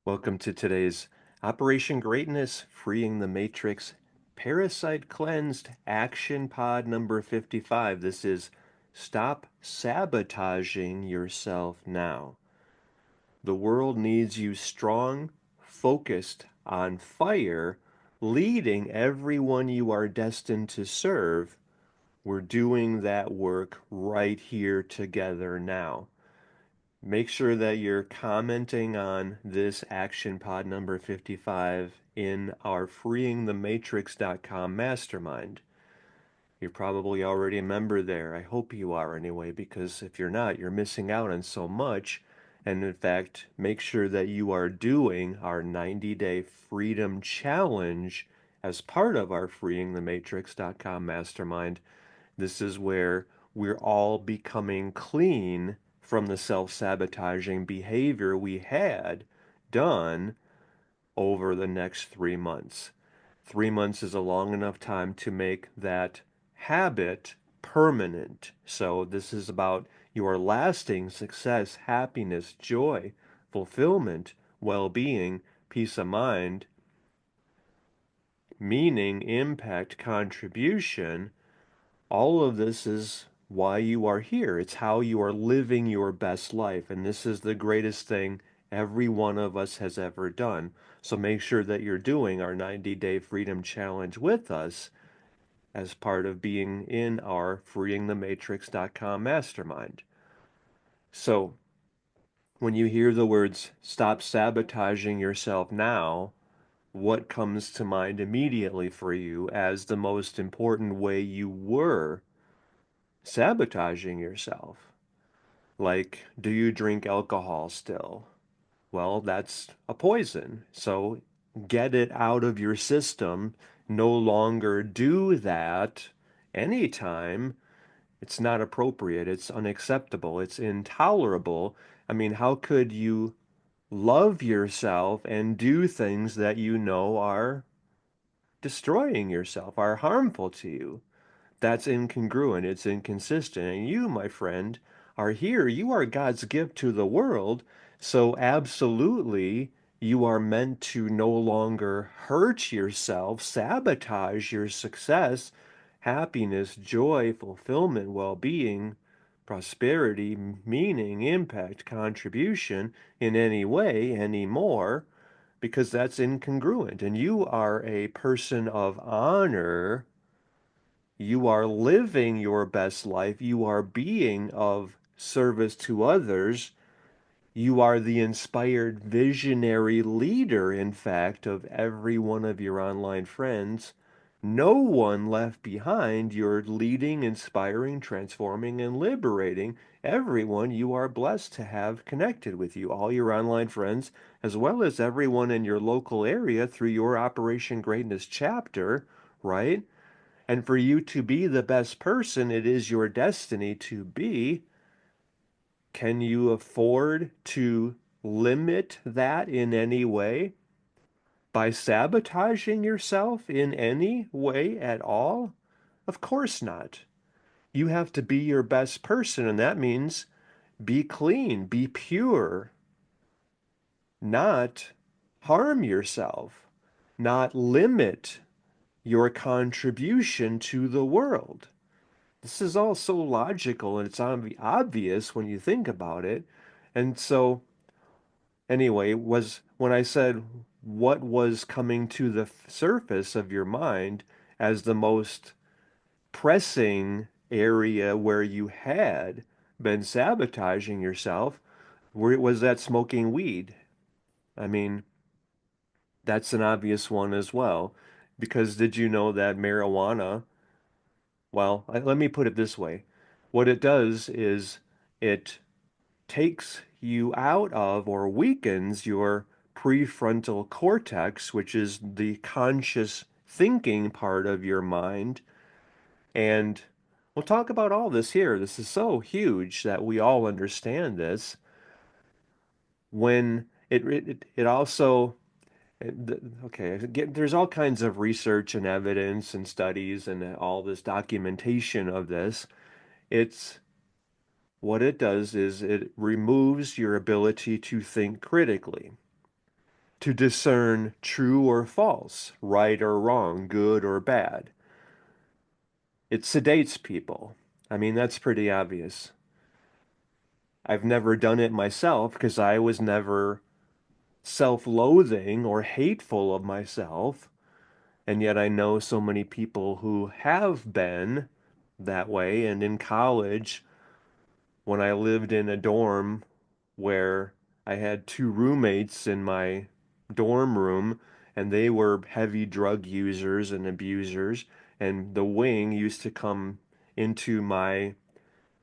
Welcome to today's Operation Greatness Freeing the Matrix Parasite Cleansed Action Pod number 55. This is Stop Sabotaging Yourself Now. The world needs you strong, focused, on fire, leading everyone you are destined to serve. We're doing that work right here together now. Make sure that you're commenting on this action pod number 55 in our freeingthematrix.com mastermind. You're probably already a member there. I hope you are anyway, because if you're not, you're missing out on so much. And in fact, make sure that you are doing our 90-day freedom challenge as part of our freeingthematrix.com mastermind. This is where we're all becoming clean from the self-sabotaging behavior we had done over the next 3 months. 3 months is a long enough time to make that habit permanent. So this is about your lasting success, happiness, joy, fulfillment, well-being, peace of mind, meaning, impact, contribution. All of this is why you are here. It's how you are living your best life. And this is the greatest thing every one of us has ever done. So make sure that you're doing our 90-day freedom challenge with us as part of being in our freeingthematrix.com mastermind. So when you hear the words stop sabotaging yourself now, what comes to mind immediately for you as the most important way you were sabotaging yourself? Like, do you drink alcohol still? Well, that's a poison. So get it out of your system. No longer do that anytime. It's not appropriate. It's unacceptable. It's intolerable. I mean, how could you love yourself and do things that you know are destroying yourself, are harmful to you? That's incongruent, it's inconsistent. And you, my friend, are here. You are God's gift to the world. So, absolutely, you are meant to no longer hurt yourself, sabotage your success, happiness, joy, fulfillment, well being, prosperity, meaning, impact, contribution in any way anymore, because that's incongruent. And you are a person of honor. You are living your best life. You are being of service to others. You are the inspired visionary leader, in fact, of every one of your online friends. No one left behind. You're leading, inspiring, transforming, and liberating everyone you are blessed to have connected with you, all your online friends, as well as everyone in your local area through your Operation Greatness chapter, right? And for you to be the best person it is your destiny to be, can you afford to limit that in any way by sabotaging yourself in any way at all? Of course not. You have to be your best person, and that means be clean, be pure, not harm yourself, not limit your contribution to the world. This is all so logical and it's obvious when you think about it. And so, anyway, was when I said what was coming to the surface of your mind as the most pressing area where you had been sabotaging yourself, where it was that smoking weed. I mean, that's an obvious one as well. Because did you know that marijuana, well, let me put it this way. What it does is it takes you out of or weakens your prefrontal cortex, which is the conscious thinking part of your mind. And we'll talk about all this here. This is so huge that we all understand this. When it also, okay, there's all kinds of research and evidence and studies and all this documentation of this. It's What it does is it removes your ability to think critically. to discern true or false, right or wrong, good or bad. It sedates people. I mean, that's pretty obvious. I've never done it myself because I was never self-loathing or hateful of myself. And yet I know so many people who have been that way. And in college, when I lived in a dorm where I had two roommates in my dorm room, and they were heavy drug users and abusers, and the wing used to come into my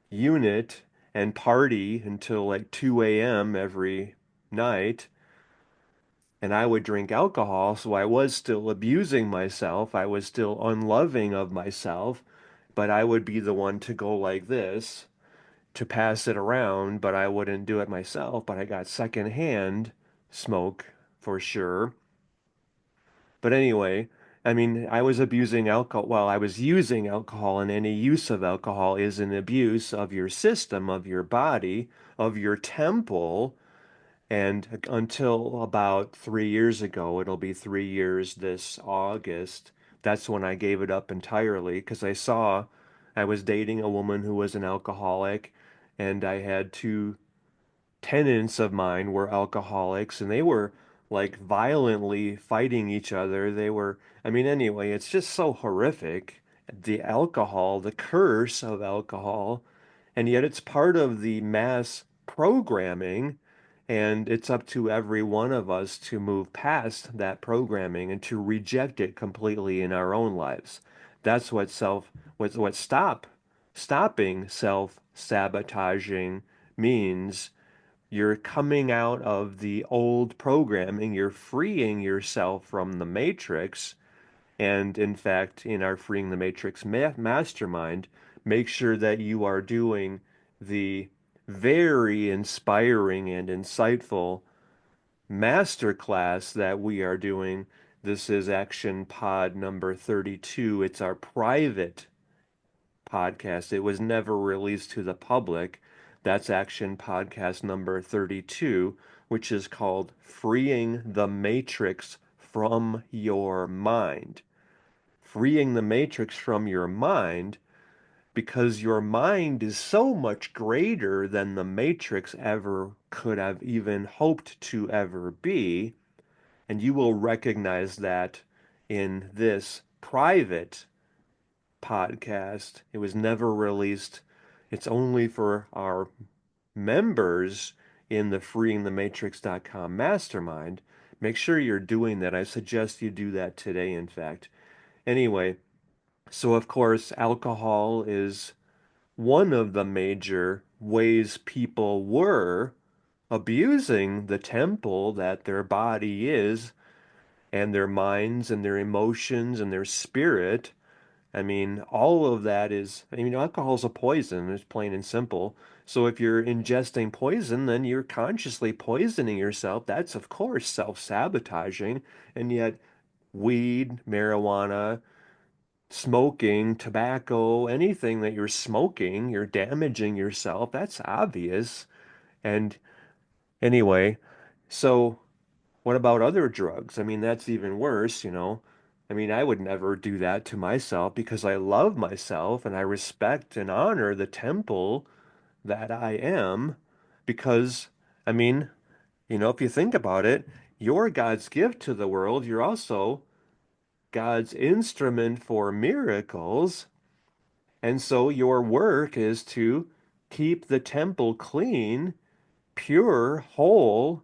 unit and party until like 2 a.m. every night. And I would drink alcohol, so I was still abusing myself. I was still unloving of myself, but I would be the one to go like this to pass it around, but I wouldn't do it myself. But I got secondhand smoke for sure. But anyway, I mean, I was abusing alcohol. Well, I was using alcohol, and any use of alcohol is an abuse of your system, of your body, of your temple. And until about 3 years ago, it'll be 3 years this August, that's when I gave it up entirely because I saw I was dating a woman who was an alcoholic, and I had two tenants of mine were alcoholics, and they were like violently fighting each other. They were, I mean, anyway, it's just so horrific. The alcohol, the curse of alcohol, and yet it's part of the mass programming, and it's up to every one of us to move past that programming and to reject it completely in our own lives. That's what stopping self-sabotaging means. You're coming out of the old programming, you're freeing yourself from the matrix. And in fact, in our Freeing the Matrix mastermind, make sure that you are doing the very inspiring and insightful masterclass that we are doing. This is Action Pod number 32. It's our private podcast. It was never released to the public. That's Action Podcast number 32, which is called Freeing the Matrix from Your Mind. Freeing the matrix from your mind because your mind is so much greater than the matrix ever could have even hoped to ever be. And you will recognize that in this private podcast. It was never released. It's only for our members in the freeingthematrix.com mastermind. Make sure you're doing that. I suggest you do that today, in fact. Anyway, so of course, alcohol is one of the major ways people were abusing the temple that their body is, and their minds and their emotions and their spirit. I mean, all of that is, I mean, alcohol's a poison, it's plain and simple. So if you're ingesting poison, then you're consciously poisoning yourself. That's, of course, self-sabotaging. And yet, weed, marijuana, smoking, tobacco, anything that you're smoking, you're damaging yourself. That's obvious. And anyway, so what about other drugs? I mean, that's even worse. I mean, I would never do that to myself because I love myself and I respect and honor the temple that I am because, I mean, if you think about it, you're God's gift to the world. You're also God's instrument for miracles. And so your work is to keep the temple clean, pure, whole,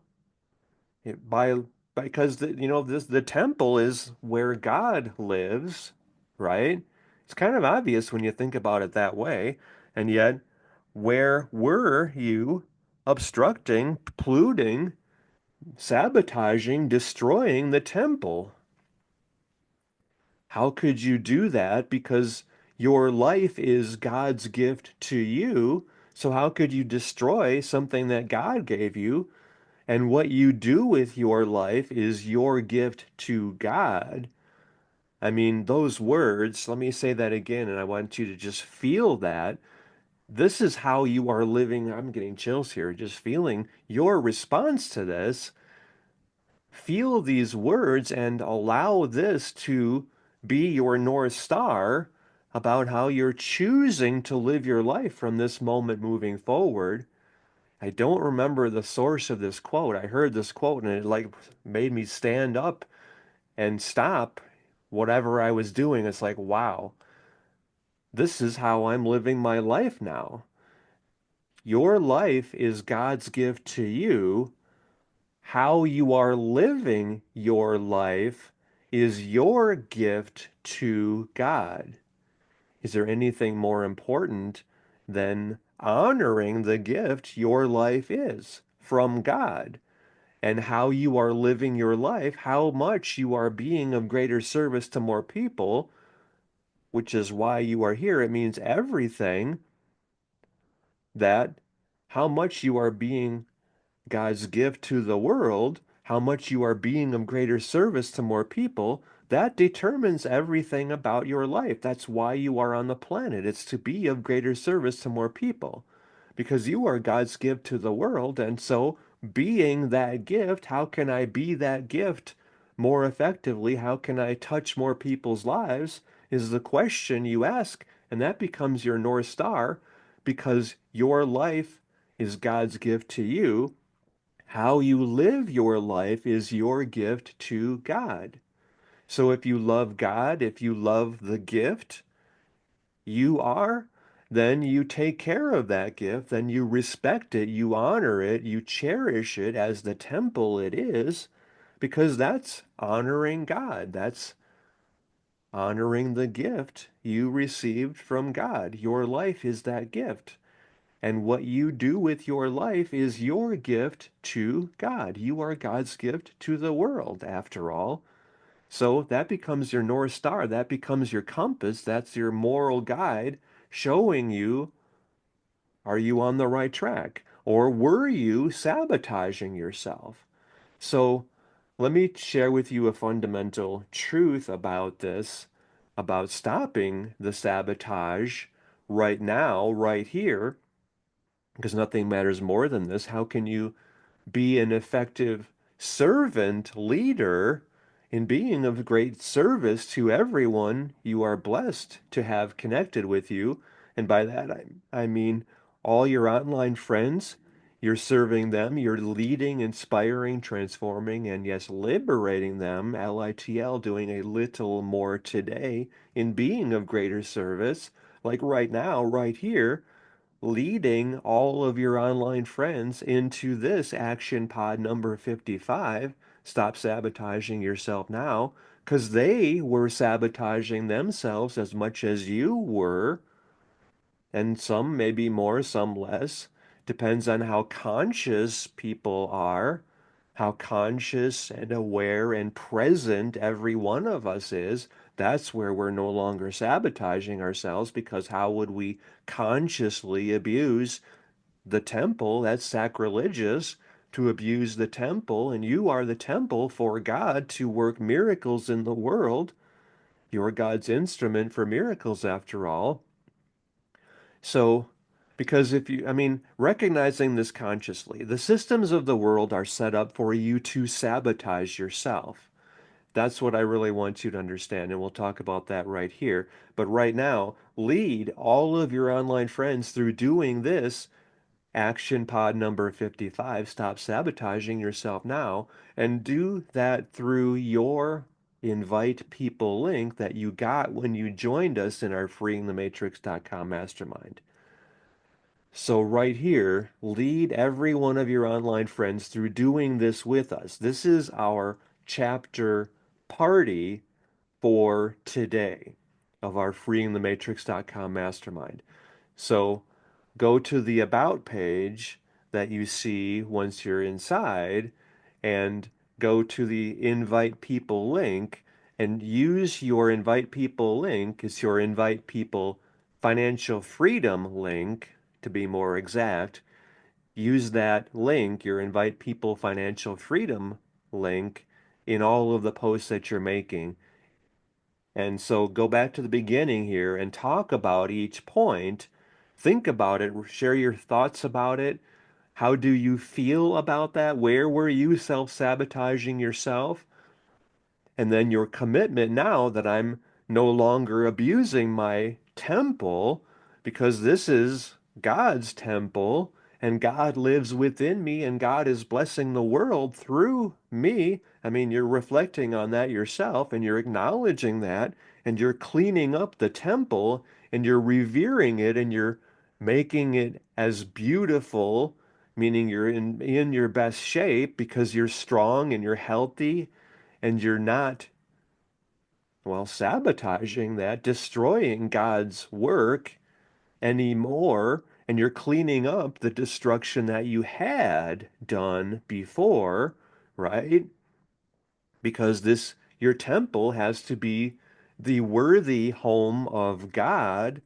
by because the temple is where God lives, right? It's kind of obvious when you think about it that way. And yet, where were you obstructing, polluting, sabotaging, destroying the temple? How could you do that? Because your life is God's gift to you. So how could you destroy something that God gave you? And what you do with your life is your gift to God. I mean, those words, let me say that again, and I want you to just feel that. This is how you are living. I'm getting chills here, just feeling your response to this. feel these words and allow this to be your North Star about how you're choosing to live your life from this moment moving forward. I don't remember the source of this quote. I heard this quote and it like made me stand up and stop whatever I was doing. It's like, wow, this is how I'm living my life now. Your life is God's gift to you. How you are living your life is your gift to God. Is there anything more important than honoring the gift your life is from God? And how you are living your life, how much you are being of greater service to more people, which is why you are here. It means everything that how much you are being God's gift to the world, how much you are being of greater service to more people, that determines everything about your life. That's why you are on the planet. It's to be of greater service to more people because you are God's gift to the world. And so, being that gift, how can I be that gift more effectively? How can I touch more people's lives? Is the question you ask. And that becomes your North Star because your life is God's gift to you. How you live your life is your gift to God. So if you love God, if you love the gift you are, then you take care of that gift, then you respect it, you honor it, you cherish it as the temple it is, because that's honoring God. That's honoring the gift you received from God. Your life is that gift. And what you do with your life is your gift to God. You are God's gift to the world, after all. So that becomes your North Star. That becomes your compass. That's your moral guide showing you, are you on the right track? Or were you sabotaging yourself? So let me share with you a fundamental truth about this, about stopping the sabotage right now, right here, because nothing matters more than this. How can you be an effective servant leader in being of great service to everyone you are blessed to have connected with you? And by that, I mean all your online friends. You're serving them, you're leading, inspiring, transforming, and yes, liberating them, LITL, doing a little more today in being of greater service, like right now, right here leading all of your online friends into this action pod number 55. Stop sabotaging yourself now, because they were sabotaging themselves as much as you were, and some maybe more, some less. Depends on how conscious people are, how conscious and aware and present every one of us is. That's where we're no longer sabotaging ourselves because how would we consciously abuse the temple? That's sacrilegious to abuse the temple, and you are the temple for God to work miracles in the world. You're God's instrument for miracles, after all. So, because if you, I mean, recognizing this consciously, the systems of the world are set up for you to sabotage yourself. That's what I really want you to understand, and we'll talk about that right here. But right now, lead all of your online friends through doing this action pod number 55, stop sabotaging yourself now, and do that through your invite people link that you got when you joined us in our freeingthematrix.com mastermind. So right here, lead every one of your online friends through doing this with us. This is our chapter party for today of our freeingthematrix.com mastermind. So go to the About page that you see once you're inside and go to the Invite People link and use your Invite People link. It's your Invite People Financial Freedom link, to be more exact. Use that link, your Invite People Financial Freedom link, in all of the posts that you're making. And so go back to the beginning here and talk about each point. Think about it, share your thoughts about it, How do you feel about that? Where were you self-sabotaging yourself? And then your commitment now that I'm no longer abusing my temple because this is God's temple and God lives within me and God is blessing the world through me. I mean, you're reflecting on that yourself and you're acknowledging that and you're cleaning up the temple and you're revering it and you're making it as beautiful, meaning you're in your best shape because you're strong and you're healthy and you're not, well, sabotaging that, destroying God's work anymore, and you're cleaning up the destruction that you had done before, right? Because this, your temple has to be the worthy home of God,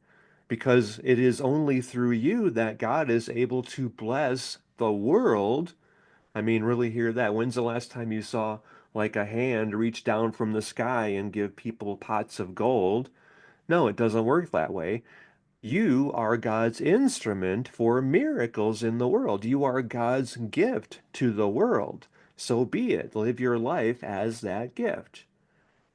because it is only through you that God is able to bless the world. I mean, really hear that. When's the last time you saw like a hand reach down from the sky and give people pots of gold? No, it doesn't work that way. You are God's instrument for miracles in the world. You are God's gift to the world. So be it. Live your life as that gift.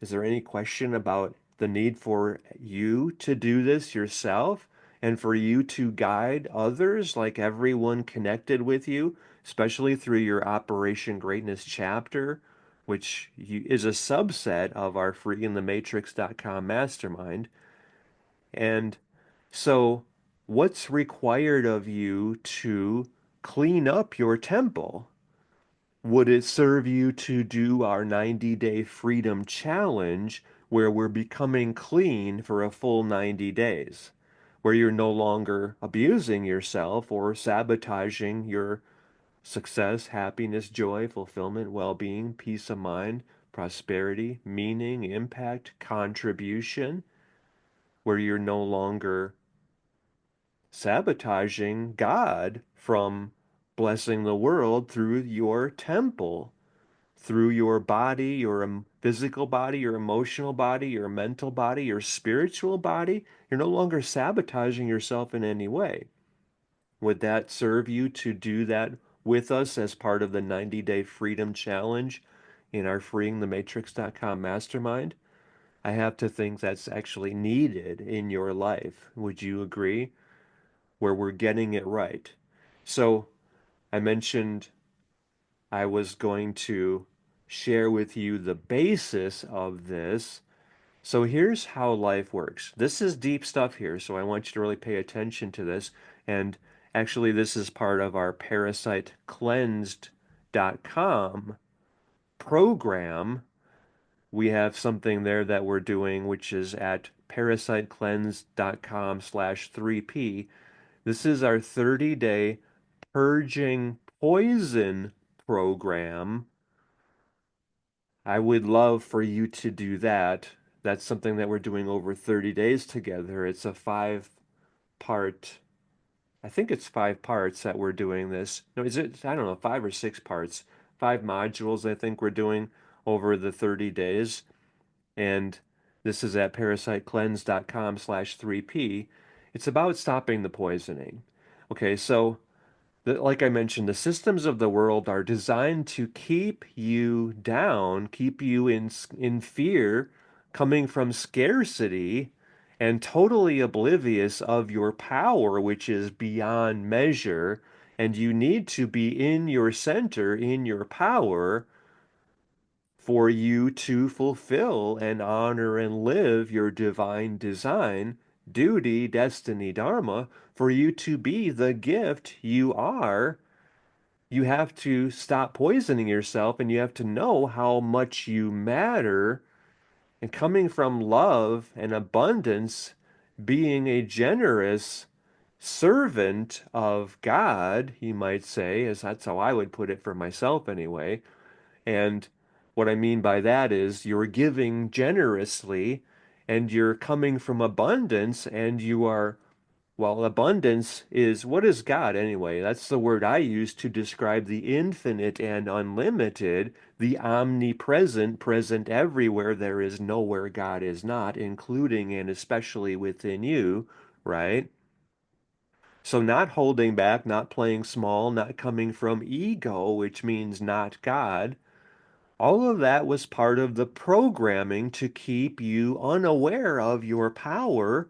Is there any question about the need for you to do this yourself and for you to guide others, like everyone connected with you, especially through your Operation Greatness chapter, which is a subset of our freeinthematrix.com mastermind? And so, what's required of you to clean up your temple? Would it serve you to do our 90-day freedom challenge where we're becoming clean for a full 90 days, where you're no longer abusing yourself or sabotaging your success, happiness, joy, fulfillment, well-being, peace of mind, prosperity, meaning, impact, contribution, where you're no longer sabotaging God from blessing the world through your temple, through your body, your physical body, your emotional body, your mental body, your spiritual body. You're no longer sabotaging yourself in any way. Would that serve you to do that with us as part of the 90-day freedom challenge in our freeingthematrix.com mastermind? I have to think that's actually needed in your life. Would you agree? Where we're getting it right. So I mentioned I was going to share with you the basis of this. So here's how life works. This is deep stuff here, so I want you to really pay attention to this. And actually, this is part of our parasitecleansed.com program. We have something there that we're doing, which is at parasitecleansed.com/3P. This is our 30-day purging poison program. I would love for you to do that. That's something that we're doing over 30 days together. It's a part, I think it's 5 parts that we're doing this. No, is it? I don't know, 5 or 6 parts. 5 modules, I think we're doing over the 30 days. And this is at parasitecleanse.com/3P. It's about stopping the poisoning. Okay, so like I mentioned, the systems of the world are designed to keep you down, keep you in fear, coming from scarcity, and totally oblivious of your power, which is beyond measure. And you need to be in your center, in your power, for you to fulfill and honor and live your divine design, duty, destiny, dharma, for you to be the gift you are. You have to stop poisoning yourself and you have to know how much you matter. And coming from love and abundance, being a generous servant of God, you might say, as that's how I would put it for myself anyway. And what I mean by that is you're giving generously and you're coming from abundance and you are, well, abundance is, what is God anyway? That's the word I use to describe the infinite and unlimited, the omnipresent, present everywhere. There is nowhere God is not, including and especially within you, right? So not holding back, not playing small, not coming from ego, which means not God. All of that was part of the programming to keep you unaware of your power.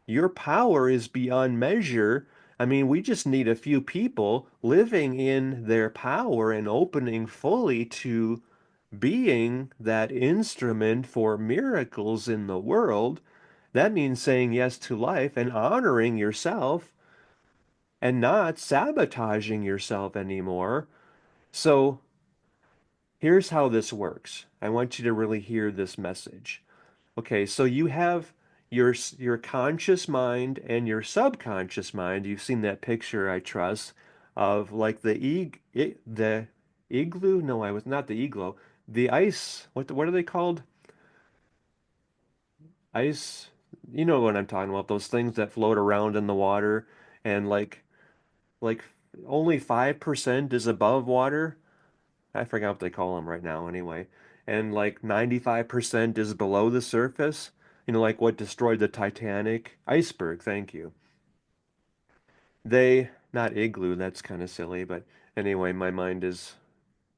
Your power is beyond measure. I mean, we just need a few people living in their power and opening fully to being that instrument for miracles in the world. That means saying yes to life and honoring yourself and not sabotaging yourself anymore. So here's how this works. I want you to really hear this message. Okay, so you have your conscious mind and your subconscious mind. You've seen that picture, I trust, of like the igloo. No, I was not the igloo. The ice. What are they called? Ice. You know what I'm talking about? Those things that float around in the water, and like only 5% is above water. I forgot what they call them right now anyway. And like 95% is below the surface. You know, like what destroyed the Titanic? Iceberg, thank you. Not igloo, that's kind of silly, but anyway, my mind is,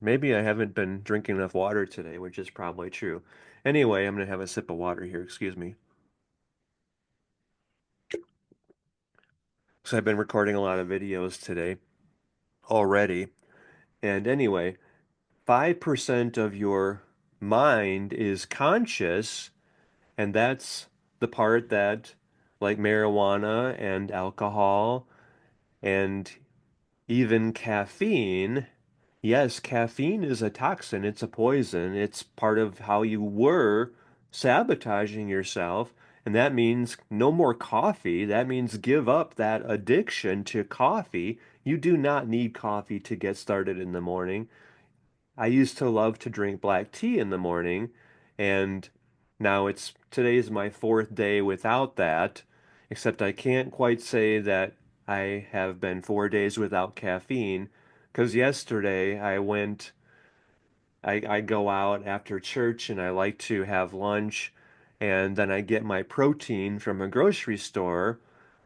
maybe I haven't been drinking enough water today, which is probably true. Anyway, I'm gonna have a sip of water here, excuse me. So I've been recording a lot of videos today already. And anyway, 5% of your mind is conscious. And that's the part that, like marijuana and alcohol and even caffeine, yes, caffeine is a toxin, it's a poison, it's part of how you were sabotaging yourself. And that means no more coffee. That means give up that addiction to coffee. You do not need coffee to get started in the morning. I used to love to drink black tea in the morning, and now today's my fourth day without that, except I can't quite say that I have been 4 days without caffeine, because yesterday I go out after church and I like to have lunch, and then I get my protein from a grocery store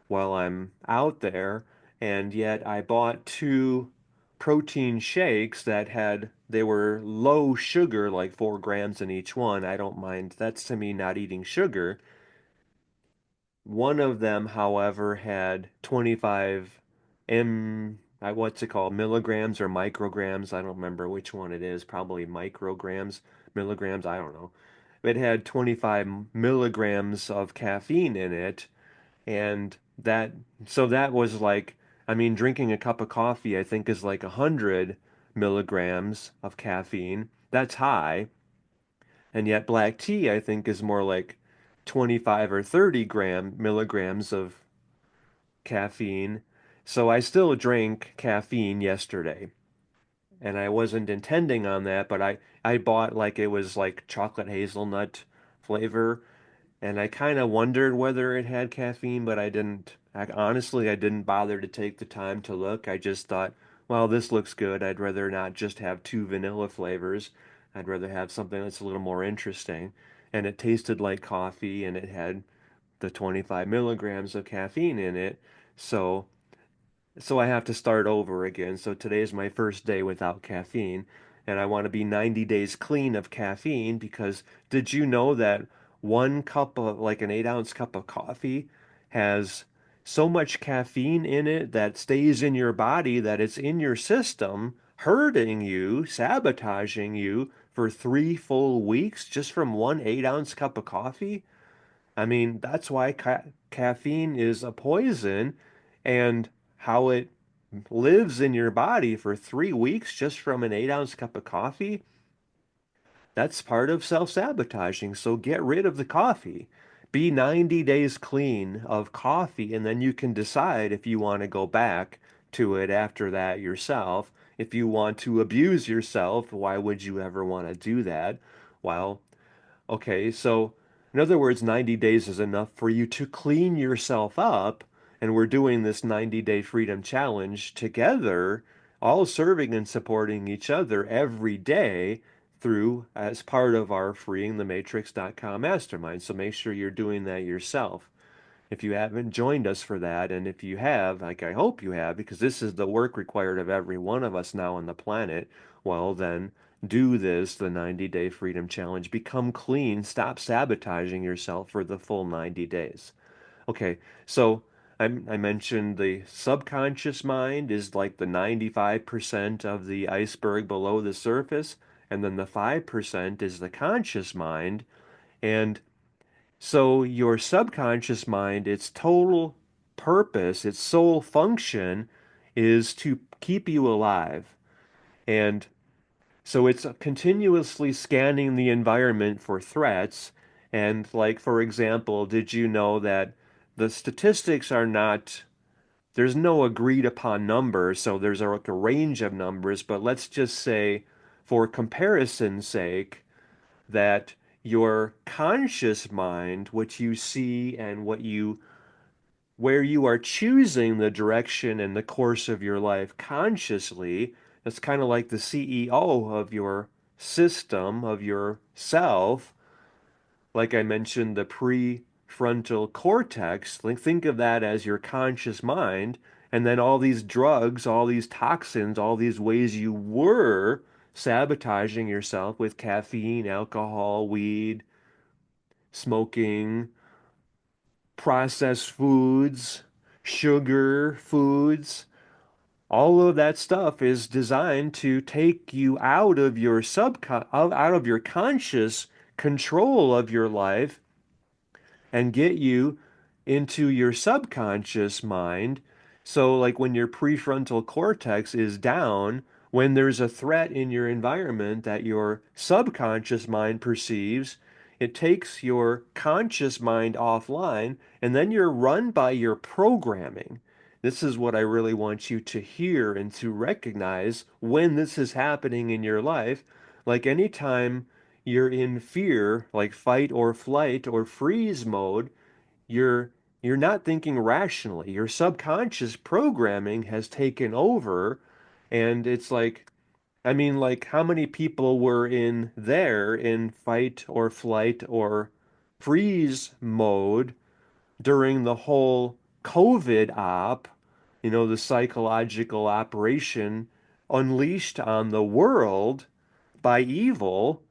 while I'm out there, and yet I bought two protein shakes they were low sugar, like 4 grams in each one. I don't mind. That's to me not eating sugar. One of them, however, had 25 what's it called, milligrams or micrograms. I don't remember which one it is. Probably micrograms, milligrams. I don't know. It had 25 milligrams of caffeine in it, and that was like, I mean, drinking a cup of coffee, I think, is like 100 milligrams of caffeine. That's high. And yet black tea, I think, is more like 25 or 30 milligrams of caffeine. So I still drank caffeine yesterday. And I wasn't intending on that, but I bought like it was like chocolate hazelnut flavor. And I kind of wondered whether it had caffeine, but I didn't. Honestly, I didn't bother to take the time to look. I just thought, well, this looks good. I'd rather not just have two vanilla flavors. I'd rather have something that's a little more interesting. And it tasted like coffee, and it had the 25 milligrams of caffeine in it. So so I have to start over again. So today is my first day without caffeine, and I want to be 90 days clean of caffeine because did you know that one cup of, like an 8-ounce cup of coffee has so much caffeine in it that stays in your body that it's in your system, hurting you, sabotaging you for 3 full weeks just from one 8-ounce cup of coffee? I mean, that's why caffeine is a poison, and how it lives in your body for 3 weeks just from an 8-ounce cup of coffee. That's part of self-sabotaging. So get rid of the coffee. Be 90 days clean of coffee, and then you can decide if you want to go back to it after that yourself. If you want to abuse yourself, why would you ever want to do that? Well, okay, so in other words, 90 days is enough for you to clean yourself up, and we're doing this 90-day freedom challenge together, all serving and supporting each other every day through as part of our freeingthematrix.com mastermind. So make sure you're doing that yourself. If you haven't joined us for that, and if you have, like I hope you have, because this is the work required of every one of us now on the planet, well, then do this, the 90-day freedom challenge. Become clean. Stop sabotaging yourself for the full 90 days. Okay, so I mentioned the subconscious mind is like the 95% of the iceberg below the surface, and then the 5% is the conscious mind. And so your subconscious mind, its total purpose, its sole function is to keep you alive. And so it's continuously scanning the environment for threats. And like, for example, did you know that the statistics are not, there's no agreed upon number, so there's like a range of numbers, but let's just say, for comparison's sake, that your conscious mind, what you see and what you where you are choosing the direction and the course of your life consciously, that's kind of like the CEO of your system, of your self. Like I mentioned, the prefrontal cortex, like think of that as your conscious mind, and then all these drugs, all these toxins, all these ways you were sabotaging yourself with caffeine, alcohol, weed, smoking, processed foods, sugar foods. All of that stuff is designed to take you out of your out of your conscious control of your life and get you into your subconscious mind. So, like when your prefrontal cortex is down, when there's a threat in your environment that your subconscious mind perceives, it takes your conscious mind offline, and then you're run by your programming. This is what I really want you to hear and to recognize when this is happening in your life. Like anytime you're in fear, like fight or flight or freeze mode, you're you're not thinking rationally. Your subconscious programming has taken over, and it's like, I mean, like how many people were in fight or flight or freeze mode during the whole COVID the psychological operation unleashed on the world by evil.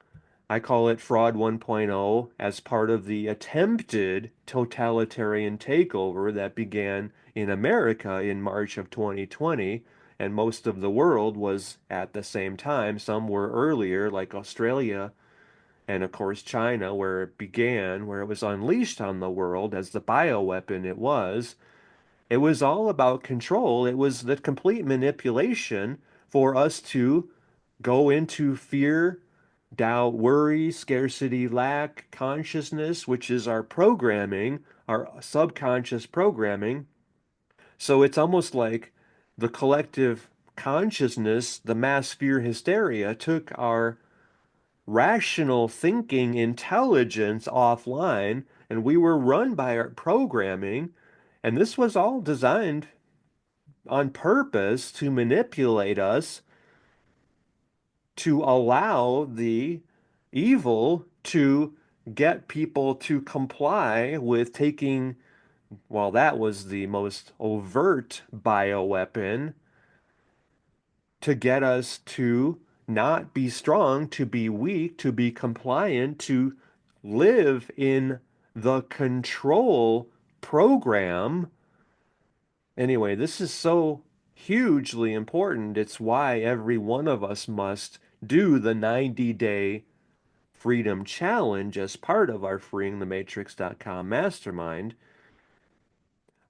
I call it Fraud 1.0 as part of the attempted totalitarian takeover that began in America in March of 2020, and most of the world was at the same time. Some were earlier, like Australia and, of course, China, where it began, where it was unleashed on the world as the bioweapon it was. It was all about control. It was the complete manipulation for us to go into fear, doubt, worry, scarcity, lack, consciousness, which is our programming, our subconscious programming. So it's almost like the collective consciousness, the mass fear hysteria, took our rational thinking intelligence offline, and we were run by our programming. And this was all designed on purpose to manipulate us, to allow the evil to get people to comply with taking, well, that was the most overt bioweapon, to get us to not be strong, to be weak, to be compliant, to live in the control program. Anyway, this is so hugely important. It's why every one of us must do the 90-day freedom challenge as part of our freeingthematrix.com mastermind.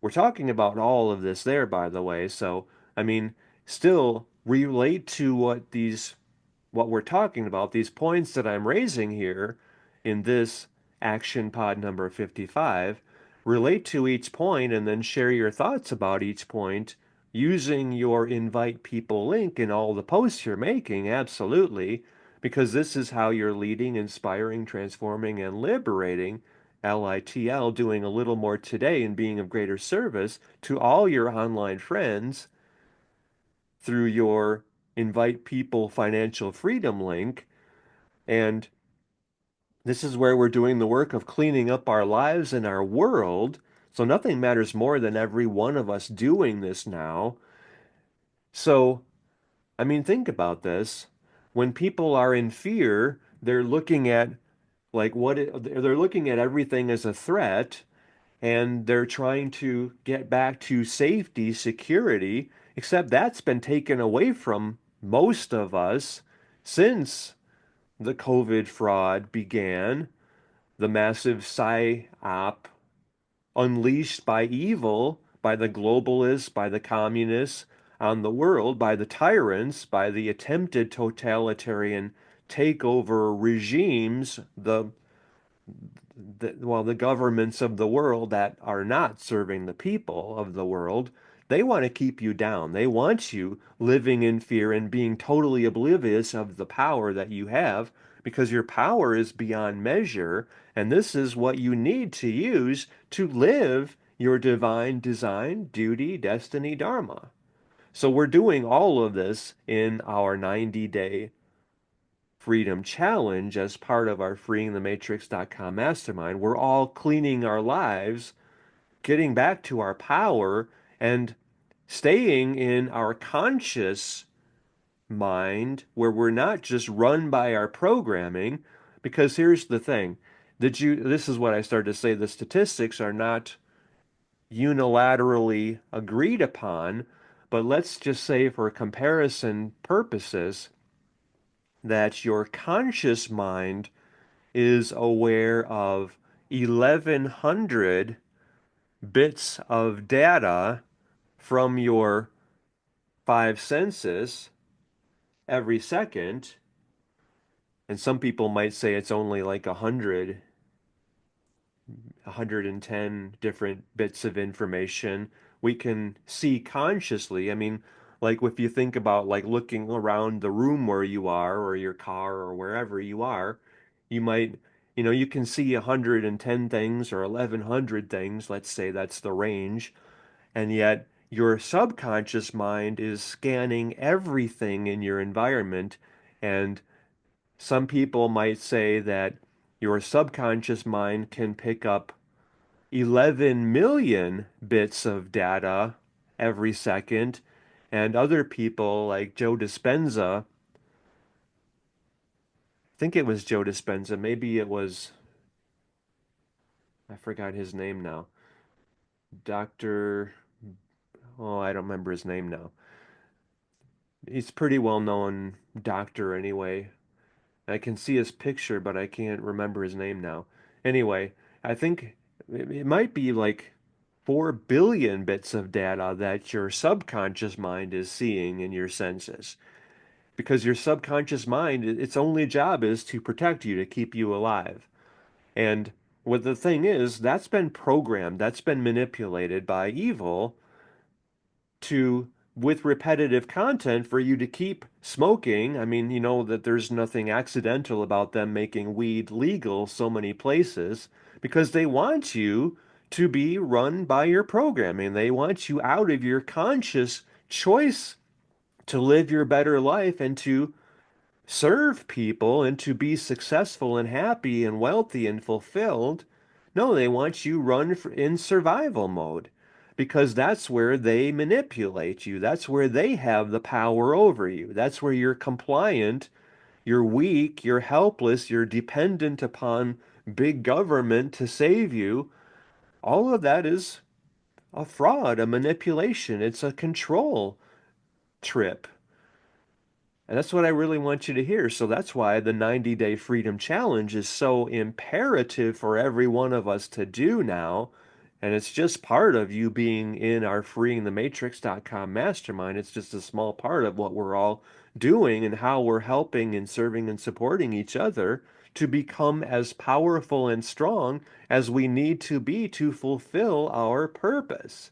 We're talking about all of this there, by the way. So, I mean, still relate to what we're talking about, these points that I'm raising here in this action pod number 55, relate to each point and then share your thoughts about each point using your invite people link in all the posts you're making, absolutely, because this is how you're leading, inspiring, transforming, and liberating LITL, doing a little more today and being of greater service to all your online friends through your invite people financial freedom link. And this is where we're doing the work of cleaning up our lives and our world So nothing matters more than every one of us doing this now. So, I mean, think about this. When people are in fear, they're looking at they're looking at everything as a threat, and they're trying to get back to safety, security, except that's been taken away from most of us since the COVID fraud began, the massive psyop unleashed by evil, by the globalists, by the communists on the world, by the tyrants, by the attempted totalitarian takeover regimes, the governments of the world that are not serving the people of the world, they want to keep you down. They want you living in fear and being totally oblivious of the power that you have because your power is beyond measure. And this is what you need to use to live your divine design, duty, destiny, dharma. So we're doing all of this in our 90-day Freedom Challenge as part of our freeingthematrix.com mastermind. We're all cleaning our lives, getting back to our power, and staying in our conscious mind where we're not just run by our programming. Because here's the thing. This is what I started to say, the statistics are not unilaterally agreed upon, but let's just say for comparison purposes that your conscious mind is aware of 1,100 bits of data from your five senses every second. And some people might say it's only like 110 different bits of information we can see consciously. I mean, like if you think about like looking around the room where you are or your car or wherever you are, you might, you can see 110 things or 1,100 things, let's say that's the range, and yet your subconscious mind is scanning everything in your environment. And some people might say that your subconscious mind can pick up 11 million bits of data every second. And other people like Joe Dispenza, I think it was Joe Dispenza, maybe it was, I forgot his name now. Dr. Oh, I don't remember his name now. He's a pretty well known doctor anyway. I can see his picture, but I can't remember his name now. Anyway, I think it might be like 4 billion bits of data that your subconscious mind is seeing in your senses. Because your subconscious mind, its only job is to protect you, to keep you alive. And what the thing is, that's been programmed, that's been manipulated by evil to with repetitive content for you to keep smoking. I mean, you know that there's nothing accidental about them making weed legal so many places because they want you to be run by your programming. They want you out of your conscious choice to live your better life and to serve people and to be successful and happy and wealthy and fulfilled. No, they want you in survival mode because that's where they manipulate you. That's where they have the power over you. That's where you're compliant, you're weak, you're helpless, you're dependent upon big government to save you. All of that is a fraud, a manipulation. It's a control trip. And that's what I really want you to hear. So that's why the 90-day freedom challenge is so imperative for every one of us to do now. And it's just part of you being in our freeingthematrix.com mastermind. It's just a small part of what we're all doing and how we're helping and serving and supporting each other to become as powerful and strong as we need to be to fulfill our purpose.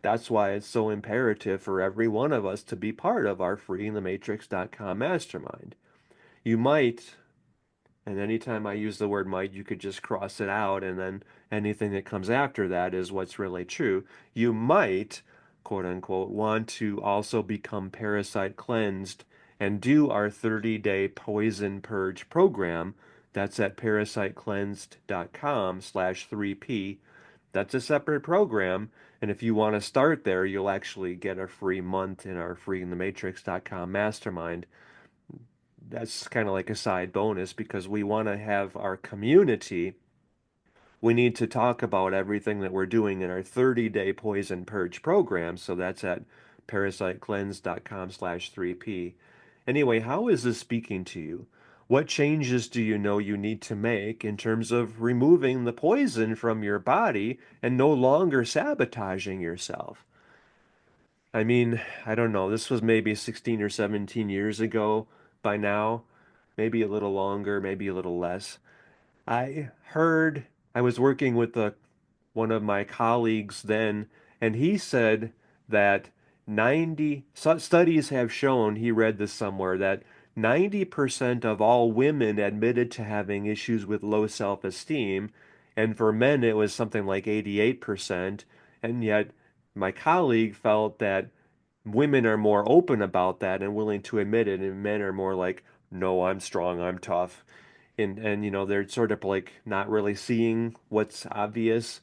That's why it's so imperative for every one of us to be part of our freeingthematrix.com mastermind. You might, and anytime I use the word might, you could just cross it out, and then anything that comes after that is what's really true. You might, quote unquote, want to also become parasite cleansed and do our 30-day poison purge program. That's at parasitecleansed.com/3P. That's a separate program. And if you want to start there, you'll actually get a free month in our freeingthematrix.com mastermind. That's kind of like a side bonus because we want to have our community. We need to talk about everything that we're doing in our 30-day poison purge program. So that's at parasitecleanse.com/3P. Anyway, how is this speaking to you? What changes do you know you need to make in terms of removing the poison from your body and no longer sabotaging yourself? I mean, I don't know. This was maybe 16 or 17 years ago by now, maybe a little longer, maybe a little less. I heard I was working with one of my colleagues then, and he said that studies have shown, he read this somewhere, that 90% of all women admitted to having issues with low self-esteem, and for men it was something like 88%, and yet my colleague felt that women are more open about that and willing to admit it, and men are more like, no, I'm strong, I'm tough. And they're sort of like not really seeing what's obvious.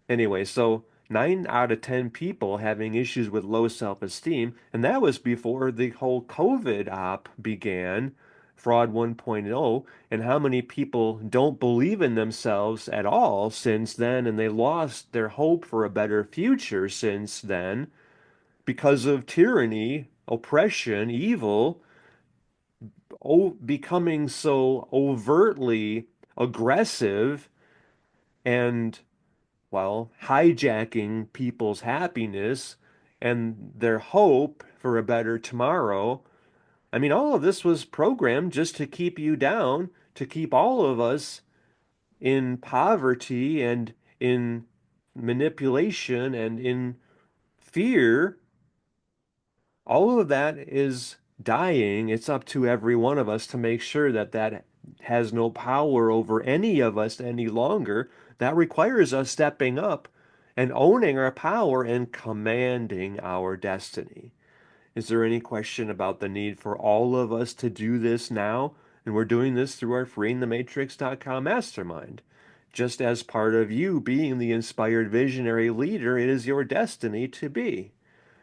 Anyway, so 9 out of 10 people having issues with low self-esteem, and that was before the whole COVID op began, Fraud 1.0, and how many people don't believe in themselves at all since then, and they lost their hope for a better future since then because of tyranny, oppression, evil, becoming so overtly aggressive and, well, hijacking people's happiness and their hope for a better tomorrow. I mean, all of this was programmed just to keep you down, to keep all of us in poverty and in manipulation and in fear. All of that is dying. It's up to every one of us to make sure that that has no power over any of us any longer. That requires us stepping up and owning our power and commanding our destiny. Is there any question about the need for all of us to do this now? And we're doing this through our freeingthematrix.com mastermind. Just as part of you being the inspired visionary leader, it is your destiny to be.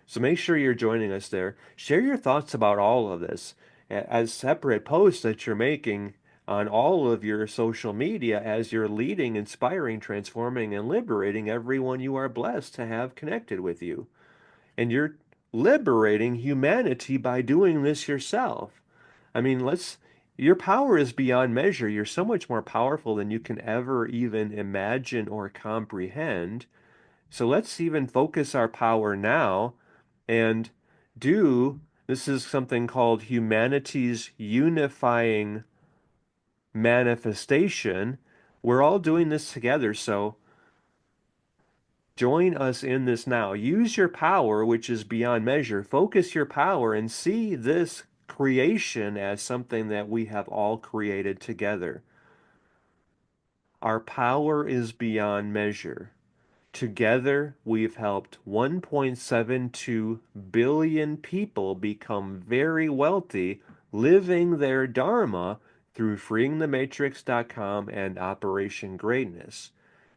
So make sure you're joining us there. Share your thoughts about all of this as separate posts that you're making on all of your social media as you're leading, inspiring, transforming, and liberating everyone you are blessed to have connected with you. And you're liberating humanity by doing this yourself. I mean, your power is beyond measure. You're so much more powerful than you can ever even imagine or comprehend. So let's even focus our power now and this is something called humanity's unifying manifestation. We're all doing this together, so join us in this now. Use your power, which is beyond measure. Focus your power and see this creation as something that we have all created together. Our power is beyond measure. Together, we've helped 1.72 billion people become very wealthy, living their Dharma through freeingthematrix.com and Operation Greatness.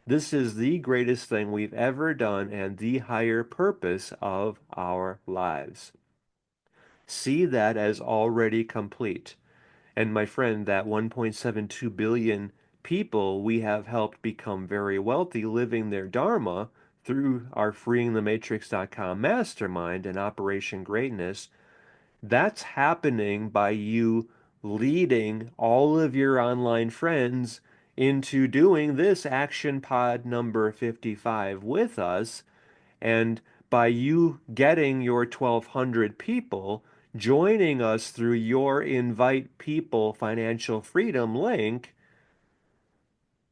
This is the greatest thing we've ever done and the higher purpose of our lives. See that as already complete. And my friend, that 1.72 billion people we have helped become very wealthy living their Dharma through our freeingthematrix.com mastermind and Operation Greatness, that's happening by you leading all of your online friends into doing this action pod number 55 with us, and by you getting your 1,200 people joining us through your Invite People Financial Freedom link,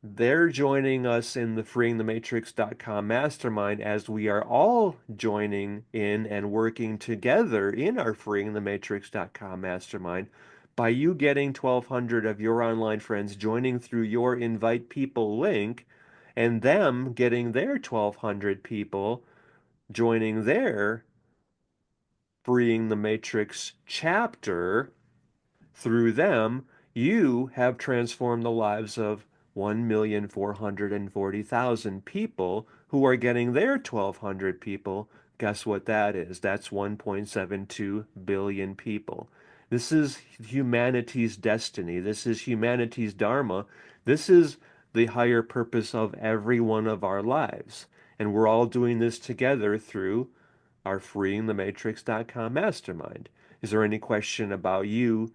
they're joining us in the freeingthematrix.com mastermind as we are all joining in and working together in our freeingthematrix.com mastermind. By you getting 1,200 of your online friends joining through your Invite People link and them getting their 1,200 people joining their Freeing the Matrix chapter, through them, you have transformed the lives of 1,440,000 people who are getting their 1,200 people. Guess what that is? That's 1.72 billion people. This is humanity's destiny. This is humanity's dharma. This is the higher purpose of every one of our lives. And we're all doing this together through our freeingthematrix.com mastermind. Is there any question about you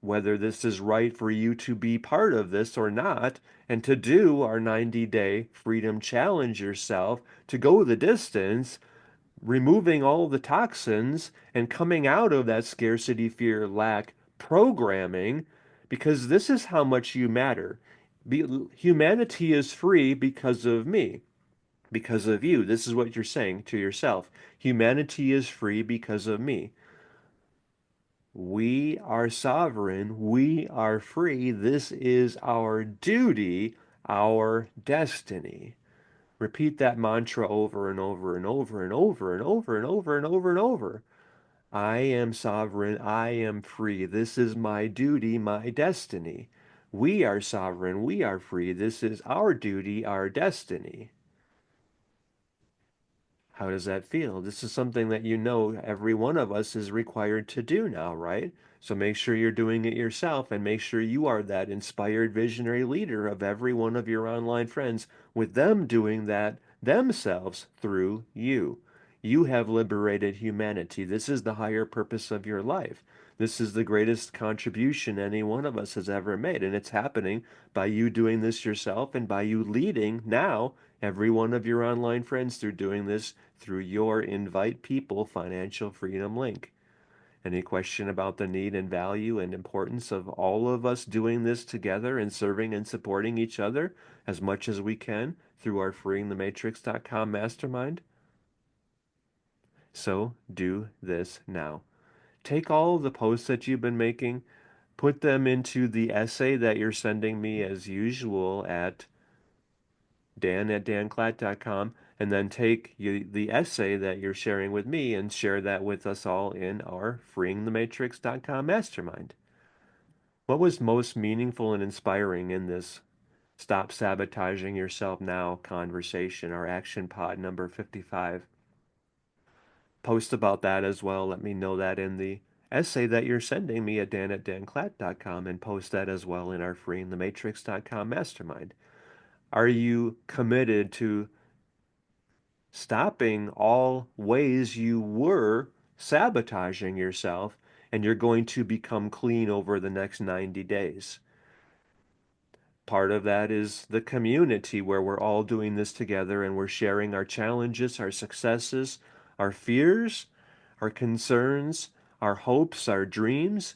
whether this is right for you to be part of this or not, and to do our 90-day freedom challenge yourself, to go the distance, removing all the toxins and coming out of that scarcity, fear, lack programming, because this is how much you matter. Humanity is free because of me, because of you. This is what you're saying to yourself. Humanity is free because of me. We are sovereign. We are free. This is our duty, our destiny. Repeat that mantra over and over and over and over and over and over and over and over. I am sovereign. I am free. This is my duty, my destiny. We are sovereign. We are free. This is our duty, our destiny. How does that feel? This is something that you know every one of us is required to do now, right? So make sure you're doing it yourself and make sure you are that inspired visionary leader of every one of your online friends, with them doing that themselves through you. You have liberated humanity. This is the higher purpose of your life. This is the greatest contribution any one of us has ever made. And it's happening by you doing this yourself and by you leading now every one of your online friends through doing this through your Invite People Financial Freedom link. Any question about the need and value and importance of all of us doing this together and serving and supporting each other as much as we can through our freeingthematrix.com mastermind? So do this now. Take all of the posts that you've been making, put them into the essay that you're sending me as usual at dan@danclatt.com, and then take the essay that you're sharing with me and share that with us all in our freeingthematrix.com mastermind. What was most meaningful and inspiring in this Stop Sabotaging Yourself Now conversation, our action pod number 55? Post about that as well. Let me know that in the essay that you're sending me at dan@danclatt.com, and post that as well in our freeingthematrix.com mastermind. Are you committed to stopping all ways you were sabotaging yourself, and you're going to become clean over the next 90 days? Part of that is the community where we're all doing this together and we're sharing our challenges, our successes, our fears, our concerns, our hopes, our dreams,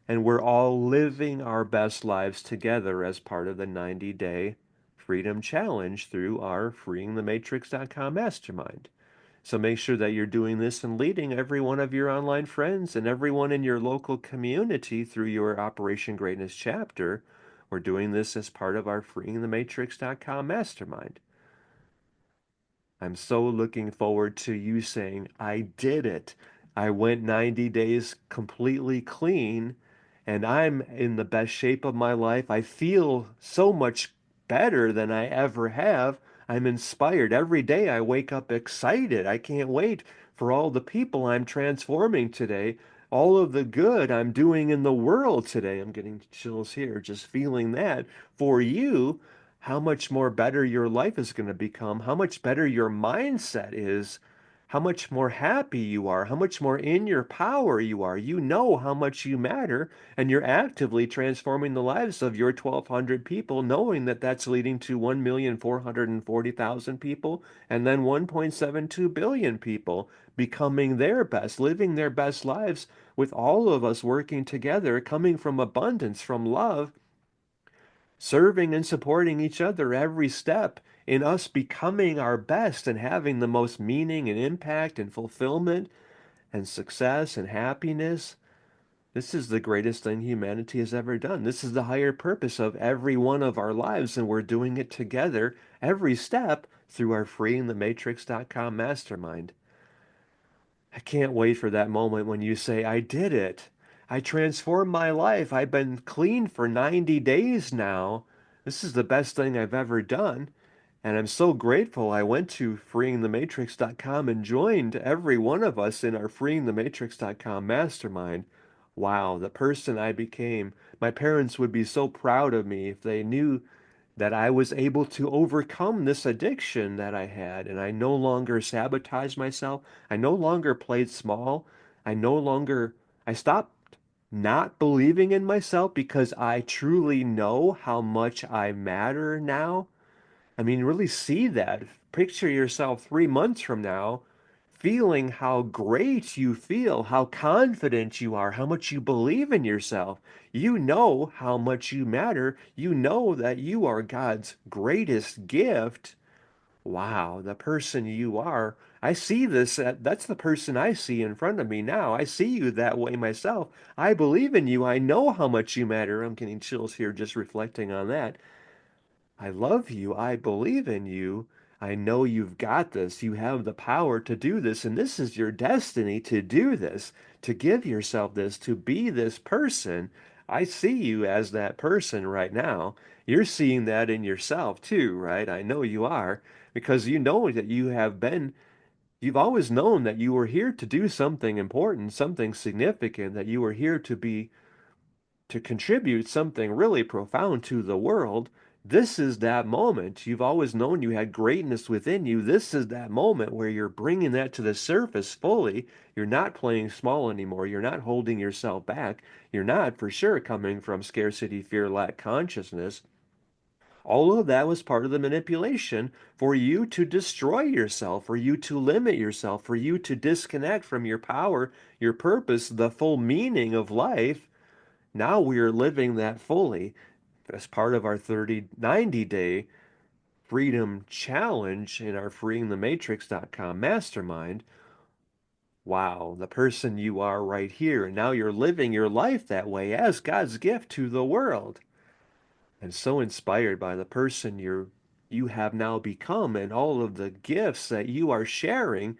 and we're all living our best lives together as part of the 90-day freedom challenge through our freeingthematrix.com mastermind. So make sure that you're doing this and leading every one of your online friends and everyone in your local community through your Operation Greatness chapter. We're doing this as part of our freeingthematrix.com mastermind. I'm so looking forward to you saying, I did it. I went 90 days completely clean and I'm in the best shape of my life. I feel so much better than I ever have. I'm inspired. Every day I wake up excited. I can't wait for all the people I'm transforming today, all of the good I'm doing in the world today. I'm getting chills here just feeling that for you, how much more better your life is going to become, how much better your mindset is, how much more happy you are, how much more in your power you are. You know how much you matter, and you're actively transforming the lives of your 1,200 people, knowing that that's leading to 1,440,000 people and then 1.72 billion people becoming their best, living their best lives, with all of us working together, coming from abundance, from love, serving and supporting each other every step in us becoming our best and having the most meaning and impact and fulfillment and success and happiness. This is the greatest thing humanity has ever done. This is the higher purpose of every one of our lives, and we're doing it together every step through our freeingthematrix.com mastermind. I can't wait for that moment when you say, I did it. I transformed my life. I've been clean for 90 days now. This is the best thing I've ever done. And I'm so grateful I went to freeingthematrix.com and joined every one of us in our freeingthematrix.com mastermind. Wow, the person I became. My parents would be so proud of me if they knew that I was able to overcome this addiction that I had. And I no longer sabotaged myself. I no longer played small. I no longer, I stopped not believing in myself because I truly know how much I matter now. I mean, really see that. Picture yourself 3 months from now feeling how great you feel, how confident you are, how much you believe in yourself. You know how much you matter. You know that you are God's greatest gift. Wow, the person you are. I see this. That's the person I see in front of me now. I see you that way myself. I believe in you. I know how much you matter. I'm getting chills here just reflecting on that. I love you. I believe in you. I know you've got this. You have the power to do this, and this is your destiny to do this, to give yourself this, to be this person. I see you as that person right now. You're seeing that in yourself too, right? I know you are, because you know that you've always known that you were here to do something important, something significant, that you were here to contribute something really profound to the world. This is that moment. You've always known you had greatness within you. This is that moment where you're bringing that to the surface fully. You're not playing small anymore. You're not holding yourself back. You're not for sure coming from scarcity, fear, lack consciousness. All of that was part of the manipulation for you to destroy yourself, for you to limit yourself, for you to disconnect from your power, your purpose, the full meaning of life. Now we are living that fully as part of our 90-day freedom challenge in our freeingthematrix.com mastermind. Wow, the person you are right here. And now you're living your life that way as God's gift to the world. And so inspired by the person you have now become and all of the gifts that you are sharing.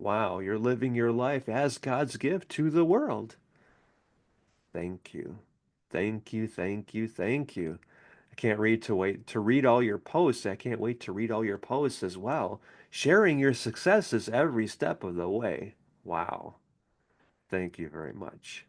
Wow, you're living your life as God's gift to the world. Thank you. Thank you, thank you, thank you. I can't wait to read all your posts. I can't wait to read all your posts as well. Sharing your successes every step of the way. Wow. Thank you very much.